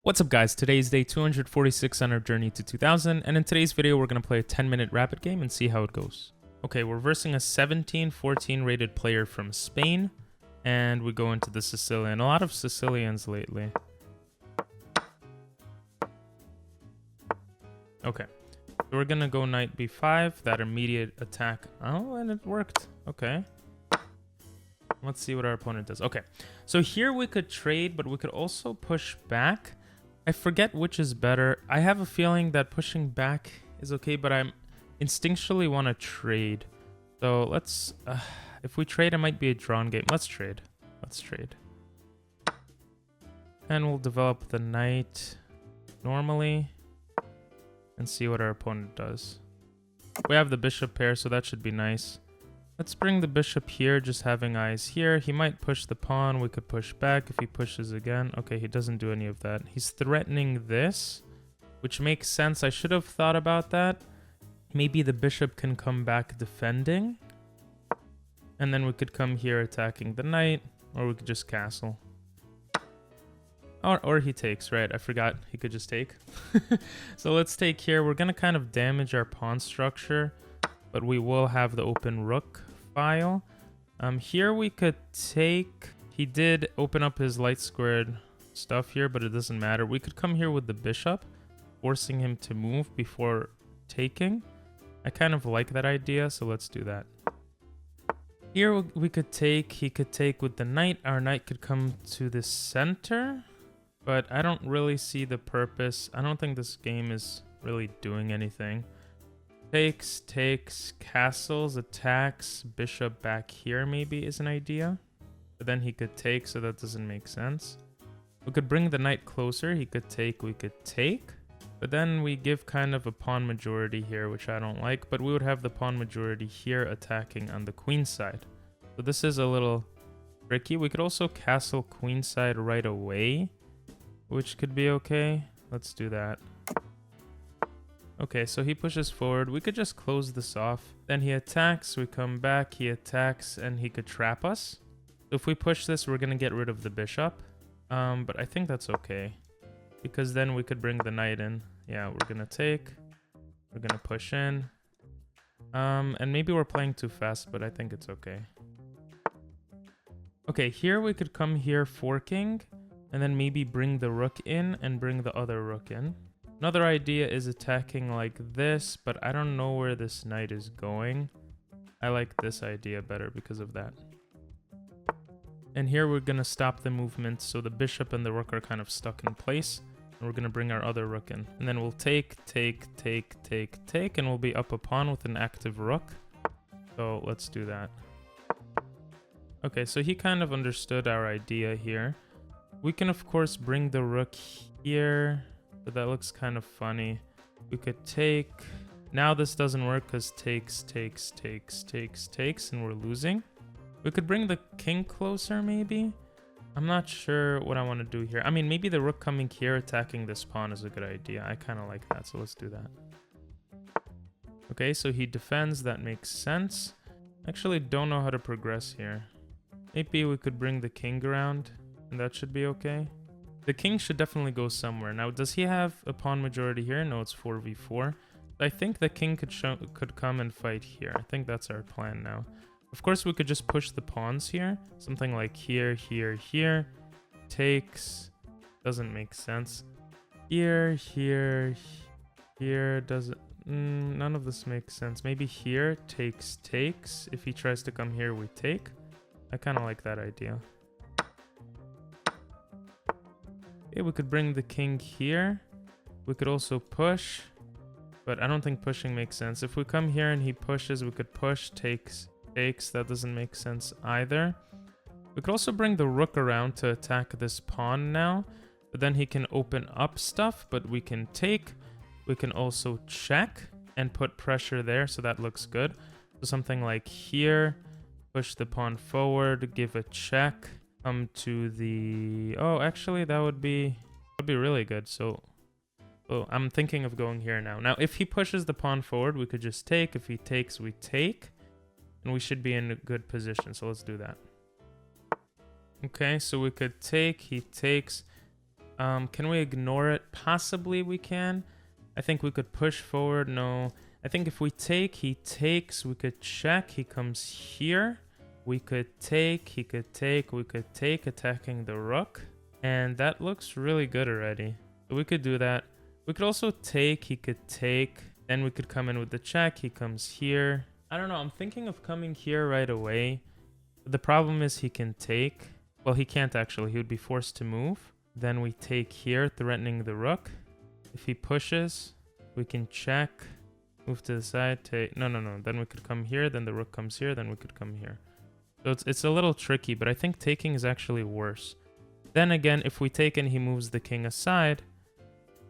What's up guys, today is day 246 on our journey to 2000, and in today's video we're going to play a 10-minute rapid game and see how it goes. Okay, we're versing a 17-14 rated player from Spain, and we go into the Sicilian. A lot of Sicilians lately. Okay, so we're going to go knight b5, that immediate attack. Oh, and it worked. Okay. Let's see what our opponent does. Okay, so here we could trade, but we could also push back. I forget which is better. I have a feeling that pushing back is okay, but I instinctually want to trade. So let's, if we trade, it might be a drawn game. Let's trade. Let's trade. And we'll develop the knight normally and see what our opponent does. We have the bishop pair, so that should be nice. Let's bring the bishop here, just having eyes here. He might push the pawn. We could push back if he pushes again. Okay, he doesn't do any of that. He's threatening this, which makes sense. I should have thought about that. Maybe the bishop can come back defending. And then we could come here attacking the knight, or we could just castle. Or he takes, right? I forgot he could just take. So let's take here. We're going to kind of damage our pawn structure, but we will have the open rook file. Here we could take... He did open up his light squared stuff here, but it doesn't matter. We could come here with the bishop, forcing him to move before taking. I kind of like that idea, so let's do that. Here we could take... He could take with the knight. Our knight could come to the center, but I don't really see the purpose. I don't think this game is really doing anything. Takes, castles, attacks, bishop back here maybe is an idea. But then he could take, so that doesn't make sense. We could bring the knight closer. He could take, we could take. But then we give kind of a pawn majority here, which I don't like. But we would have the pawn majority here attacking on the queen side. So this is a little tricky. We could also castle queenside right away, which could be okay. Let's do that. Okay, so he pushes forward. We could just close this off. Then he attacks, we come back, he attacks, and he could trap us. So if we push this, we're going to get rid of the bishop. But I think that's okay, because then we could bring the knight in. Yeah, we're going to take. We're going to push in. And maybe we're playing too fast, but I think it's okay. Okay, here we could come here forking, and then maybe bring the rook in and bring the other rook in. Another idea is attacking like this, but I don't know where this knight is going. I like this idea better because of that. And here we're going to stop the movement, so the bishop and the rook are kind of stuck in place. And we're going to bring our other rook in. And then we'll take, and we'll be up a pawn with an active rook. So let's do that. Okay, so he kind of understood our idea here. We can, of course, bring the rook here. But that looks kind of funny. We could take... Now this doesn't work because takes, and we're losing. We could bring the king closer, maybe? I'm not sure what I want to do here. I mean, maybe the rook coming here attacking this pawn is a good idea. I kind of like that, so let's do that. Okay, so he defends. That makes sense. Actually, don't know how to progress here. Maybe we could bring the king around, and that should be okay. The king should definitely go somewhere. Now, does he have a pawn majority here? No, it's 4v4. I think the king could come and fight here. I think that's our plan now. Of course, we could just push the pawns here. Something like here, here. Takes. Doesn't make sense. Here. Doesn't... none of this makes sense. Maybe here, takes. If he tries to come here, we take. I kind of like that idea. Okay, we could bring the king here. We could also push, but I don't think pushing makes sense. If we come here and he pushes, we could push, takes. That doesn't make sense either. We could also bring the rook around to attack this pawn now, but then he can open up stuff, but we can take. We can also check and put pressure there, so that looks good. So something like here, push the pawn forward, give a check. Come to the... Oh, actually, that would be really good. So I'm thinking of going here now. Now, if he pushes the pawn forward, we could just take. If he takes, we take. And we should be in a good position. So let's do that. Okay, so we could take. He takes. Can we ignore it? Possibly we can. I think we could push forward. No. I think if we take, he takes. We could check. He comes here. We could take. He could take. We could take, attacking the rook. And that looks really good already. So we could do that. We could also take. He could take. Then we could come in with the check. He comes here. I don't know. I'm thinking of coming here right away. The problem is he can take. Well, he can't actually. He would be forced to move. Then we take here, threatening the rook. If he pushes, we can check. Move to the side. Take. No. Then we could come here. Then the rook comes here. Then we could come here. So it's a little tricky, but I think taking is actually worse. Then again, if we take and he moves the king aside,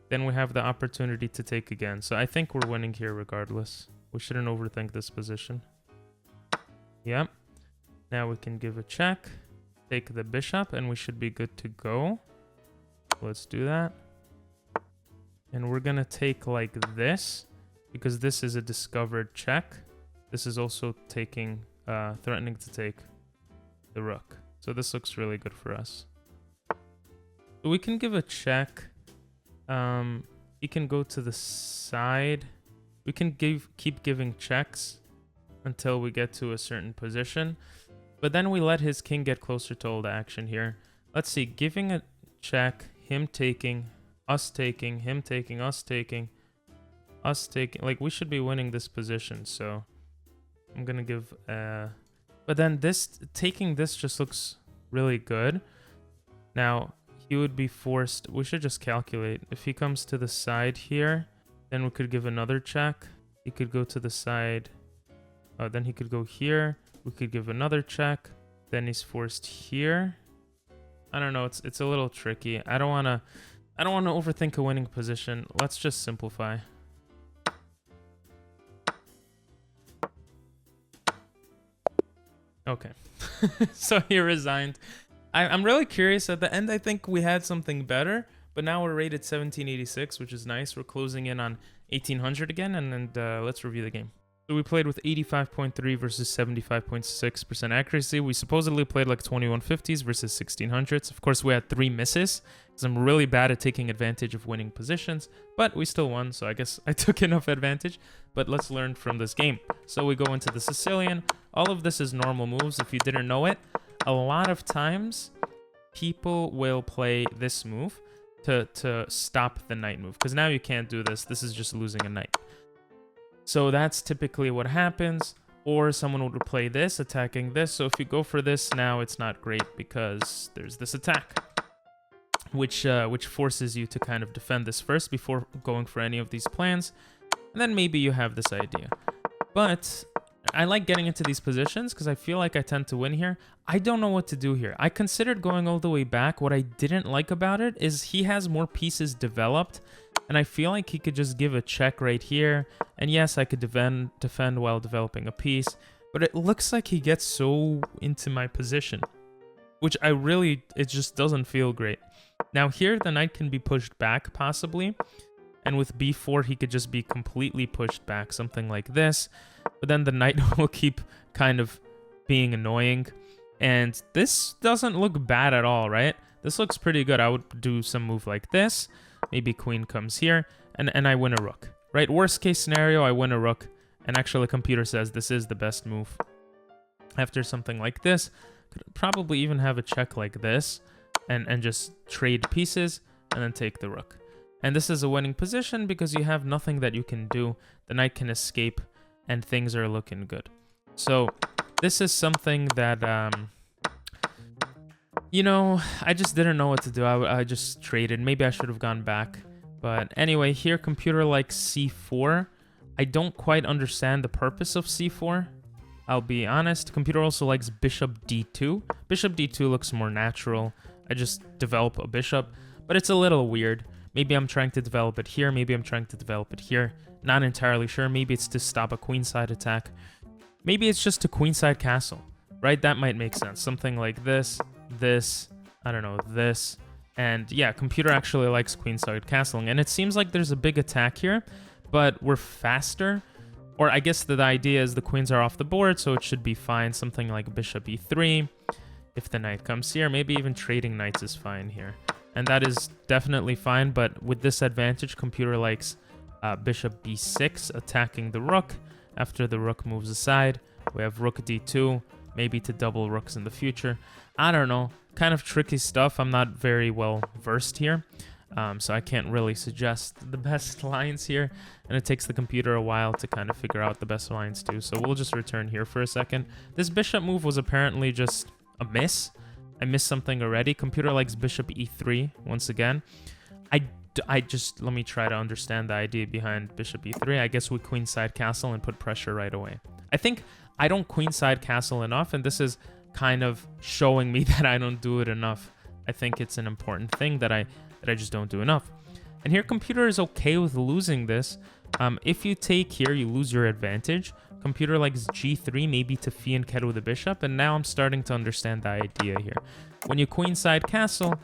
then we have the opportunity to take again. So I think we're winning here regardless. We shouldn't overthink this position. Yep. Now we can give a check, take the bishop, and we should be good to go. Let's do that. And we're going to take like this, because this is a discovered check. This is also taking, threatening to take the rook. So this looks really good for us. So we can give a check. He can go to the side. We can keep giving checks until we get to a certain position. But then we let his king get closer to all the action here. Let's see, giving a check, him taking, us taking, him taking, us taking, us taking. Like, we should be winning this position, so I'm gonna give... But then this, taking this just looks really good. Now, he would be forced... We should just calculate. If he comes to the side here, then we could give another check. He could go to the side. Then he could go here. We could give another check. Then he's forced here. I don't know. It's a little tricky. I don't wanna overthink a winning position. Let's just simplify. Okay. So he resigned. I'm really curious. At the end, I think we had something better, but now we're rated 1786, which is nice. We're closing in on 1800 again, and let's review the game. So we played with 85.3 versus 75.6% accuracy. We supposedly played like 2150s versus 1600s. Of course, we had 3 misses because I'm really bad at taking advantage of winning positions, but we still won, so I guess I took enough advantage. But let's learn from this game. So we go into the Sicilian. All of this is normal moves if you didn't know it. A lot of times, people will play this move to stop the knight move, because now you can't do this. This is just losing a knight. So that's typically what happens. Or someone would play this, attacking this. So if you go for this now, it's not great because there's this attack, which forces you to kind of defend this first before going for any of these plans. And then maybe you have this idea. But I like getting into these positions because I feel like I tend to win here. I don't know what to do here. I considered going all the way back. What I didn't like about it is he has more pieces developed. And I feel like he could just give a check right here. And yes, I could defend while developing a piece. But it looks like he gets so into my position, which it just doesn't feel great. Now here, the knight can be pushed back, possibly. And with b4, he could just be completely pushed back, something like this. But then the knight will keep kind of being annoying. And this doesn't look bad at all, right? This looks pretty good. I would do some move like this. Maybe queen comes here, and I win a rook, right? Worst case scenario, I win a rook, and actually the computer says this is the best move. After something like this, could probably even have a check like this, and just trade pieces, and then take the rook. And this is a winning position because you have nothing that you can do. The knight can escape, and things are looking good. So this is something that... You know, I just didn't know what to do. I just traded. Maybe I should have gone back. But anyway, here computer likes c4. I don't quite understand the purpose of c4. I'll be honest. Computer also likes bishop d2. Bishop d2 looks more natural. I just develop a bishop. But it's a little weird. Maybe I'm trying to develop it here. Maybe I'm trying to develop it here. Not entirely sure. Maybe it's to stop a queenside attack. Maybe it's just a queenside castle. Right? That might make sense. Something like this. This, I don't know, this, and yeah, computer actually likes queenside castling, and it seems like there's a big attack here, but we're faster, or I guess the idea is the queens are off the board, so it should be fine. Something like bishop e3. If the knight comes here, maybe even trading knights is fine here. and that is definitely fine, but with this advantage, computer likes bishop b6 attacking the rook. After the rook moves aside, we have rook d2, maybe to double rooks in the future. I don't know, kind of tricky stuff. I'm not very well versed here, so I can't really suggest the best lines here, and it takes the computer a while to kind of figure out the best lines too. So we'll just return here for a second. This bishop move was apparently just a miss. I missed something already. Computer likes bishop e3 once again. I just, let me try to understand the idea behind bishop e3. I guess we queenside castle and put pressure right away. I think I don't queenside castle enough, and this is kind of showing me that I don't do it enough. I think it's an important thing that I just don't do enough. And here computer is okay with losing this. If you take here, you lose your advantage. Computer likes g3, maybe to phi and ketu the bishop, and now I'm starting to understand the idea here. When you queenside castle,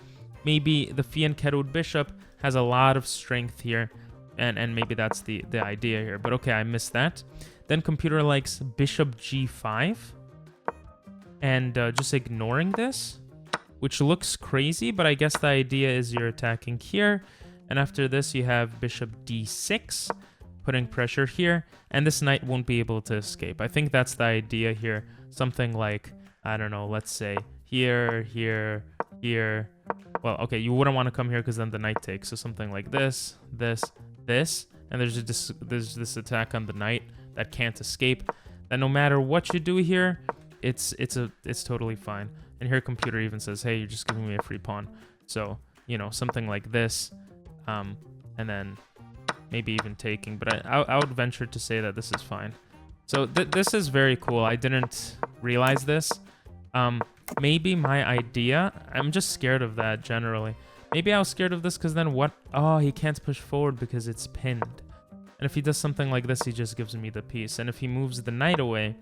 maybe the phi and ketu bishop has a lot of strength here, and maybe that's the idea here. But okay, I missed that. Then computer likes bishop g5, and just ignoring this, which looks crazy, but I guess the idea is you're attacking here, and after this you have bishop d6, putting pressure here, and this knight won't be able to escape. I think that's the idea here. Something like, I don't know, let's say here, here, here. Well, okay, you wouldn't want to come here because then the knight takes. So something like this, this, this, and there's this attack on the knight that can't escape. And no matter what you do here, it's totally fine. And here computer even says, hey, you're just giving me a free pawn. So, you know, something like this, and then maybe even taking. But I would venture to say that this is fine. So this is very cool. I didn't realize this. Maybe my idea, I'm just scared of that generally. Maybe I was scared of this because then what? Oh, he can't push forward because it's pinned. And if he does something like this, he just gives me the piece. And if he moves the knight away,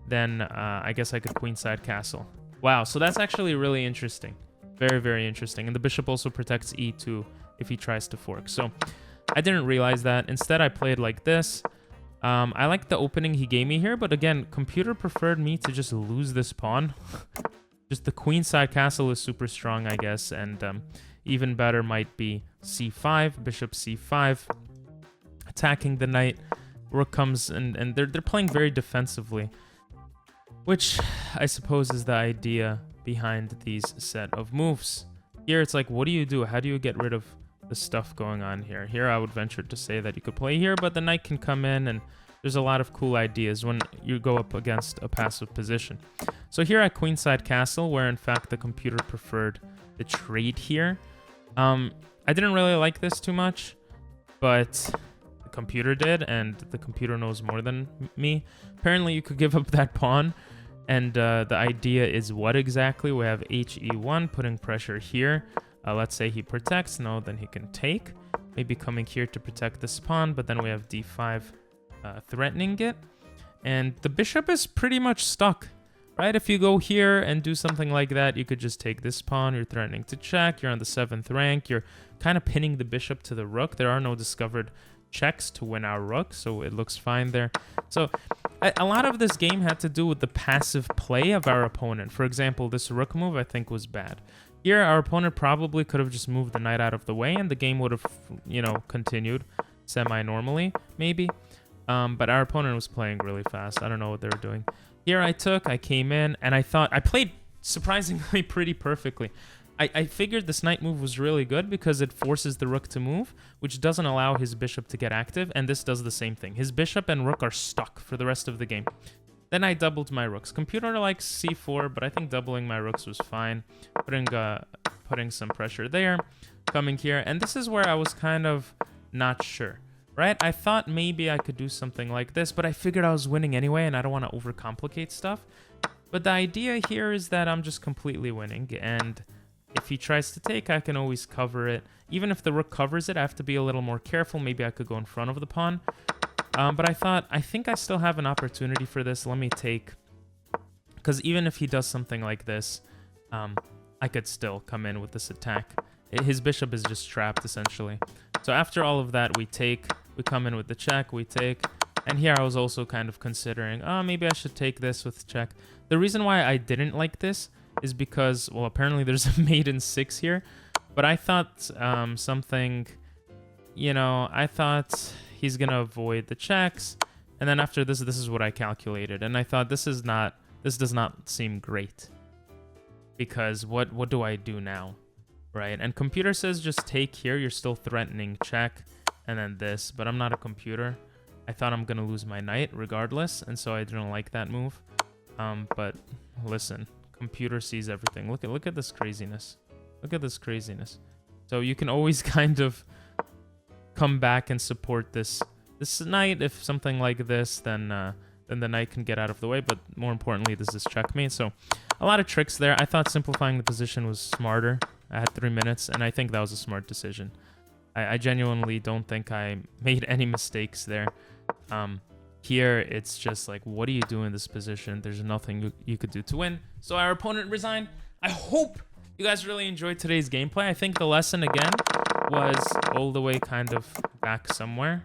then I guess I could queenside castle. Wow, so that's actually really interesting. Very, very interesting. And the bishop also protects e2 if he tries to fork. So I didn't realize that. Instead, I played like this. I like the opening he gave me here, but again, computer preferred me to just lose this pawn. Just the queenside castle is super strong, I guess, and even better might be c5, bishop c5, attacking the knight. Rook comes, and they're playing very defensively, which I suppose is the idea behind these set of moves. Here, it's like, what do you do? How do you get rid of the stuff going on here? Here, I would venture to say that you could play here, but the knight can come in, and there's a lot of cool ideas when you go up against a passive position. So here at queenside castle, where in fact the computer preferred the trade here. I didn't really like this too much, but the computer did, and the computer knows more than me. Apparently you could give up that pawn, and the idea is what exactly? We have HE1 putting pressure here. Let's say he protects, no, then he can take. Maybe coming here to protect this pawn, but then we have d5 threatening it. And the bishop is pretty much stuck, right? If you go here and do something like that, you could just take this pawn. You're threatening to check. You're on the 7th rank. You're kind of pinning the bishop to the rook. There are no discovered checks to win our rook, so it looks fine there. So a lot of this game had to do with the passive play of our opponent. For example, this rook move I think was bad. Here, our opponent probably could have just moved the knight out of the way, and the game would have, you know, continued semi-normally, maybe. But our opponent was playing really fast. I don't know what they were doing. Here I came in, and I thought I played surprisingly pretty perfectly. I figured this knight move was really good because it forces the rook to move, which doesn't allow his bishop to get active, and this does the same thing. His bishop and rook are stuck for the rest of the game. Then I doubled my rooks. Computer likes c4, but I think doubling my rooks was fine. Putting some pressure there, coming here, and this is where I was kind of not sure, right? I thought maybe I could do something like this, but I figured I was winning anyway, and I don't want to overcomplicate stuff. But the idea here is that I'm just completely winning, and if he tries to take, I can always cover it. Even if the rook covers it, I have to be a little more careful. Maybe I could go in front of the pawn. But I think I still have an opportunity for this. Let me take, because even if he does something like this, I could still come in with this attack. His bishop is just trapped, essentially. So after all of that, we come in with the check, we take. And here I was also kind of considering, maybe I should take this with check. The reason why I didn't like this is because, well, apparently there's a mate in 6 here. But I thought something, you know, I thought he's going to avoid the checks. And then after this is what I calculated. And I thought this does not seem great. Because what do I do now? Right? And computer says just take here. You're still threatening check. And then this. But I'm not a computer. I thought I'm going to lose my knight regardless. And so I didn't like that move. But listen. Computer sees everything. Look at this craziness. Look at this craziness. So you can always kind of come back and support this knight. If something like this, then the knight can get out of the way. But more importantly, this is checkmate. So a lot of tricks there. I thought simplifying the position was smarter. I had 3 minutes, and I think that was a smart decision. I genuinely don't think I made any mistakes there. Here, it's just like, what do you do in this position? There's nothing you could do to win. So our opponent resigned. I hope you guys really enjoyed today's gameplay. I think the lesson, again, was all the way kind of back somewhere.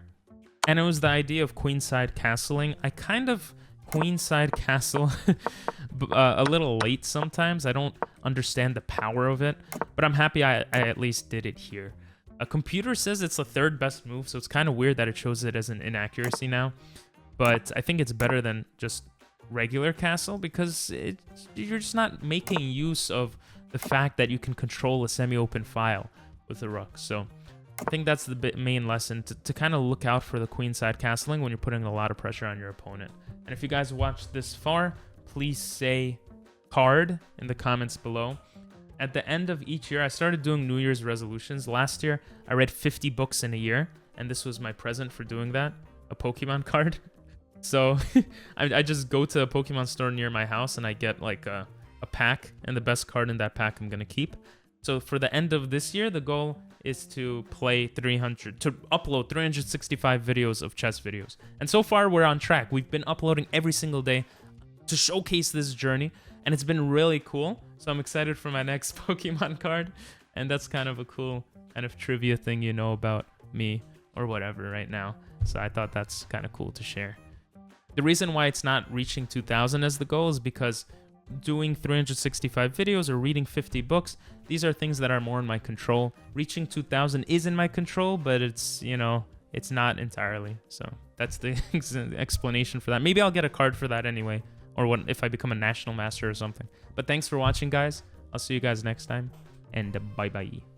And it was the idea of queenside castling. I kind of queenside castle a little late sometimes. I don't understand the power of it. But I'm happy I at least did it here. A computer says it's the 3rd best move, so it's kind of weird that it shows it as an inaccuracy now. But I think it's better than just regular castle because you're just not making use of the fact that you can control a semi-open file with the rook. So I think that's the main lesson, to kind of look out for the queenside castling when you're putting a lot of pressure on your opponent. And if you guys watched this far, please say card in the comments below. At the end of each year, I started doing New Year's resolutions. Last year, I read 50 books in a year, and this was my present for doing that, a Pokemon card. So I just go to a Pokemon store near my house and I get like a pack, and the best card in that pack I'm going to keep. So for the end of this year, the goal is to upload 365 videos of chess videos. And so far we're on track. We've been uploading every single day to showcase this journey, and it's been really cool. So I'm excited for my next Pokemon card, and that's kind of a cool kind of trivia thing you know about me or whatever right now. So I thought that's kind of cool to share. The reason why it's not reaching 2,000 as the goal is because doing 365 videos or reading 50 books, these are things that are more in my control. Reaching 2,000 is in my control, but it's, you know, it's not entirely. So that's the explanation for that. Maybe I'll get a card for that anyway, or what if I become a national master or something. But thanks for watching, guys. I'll see you guys next time, and bye-bye.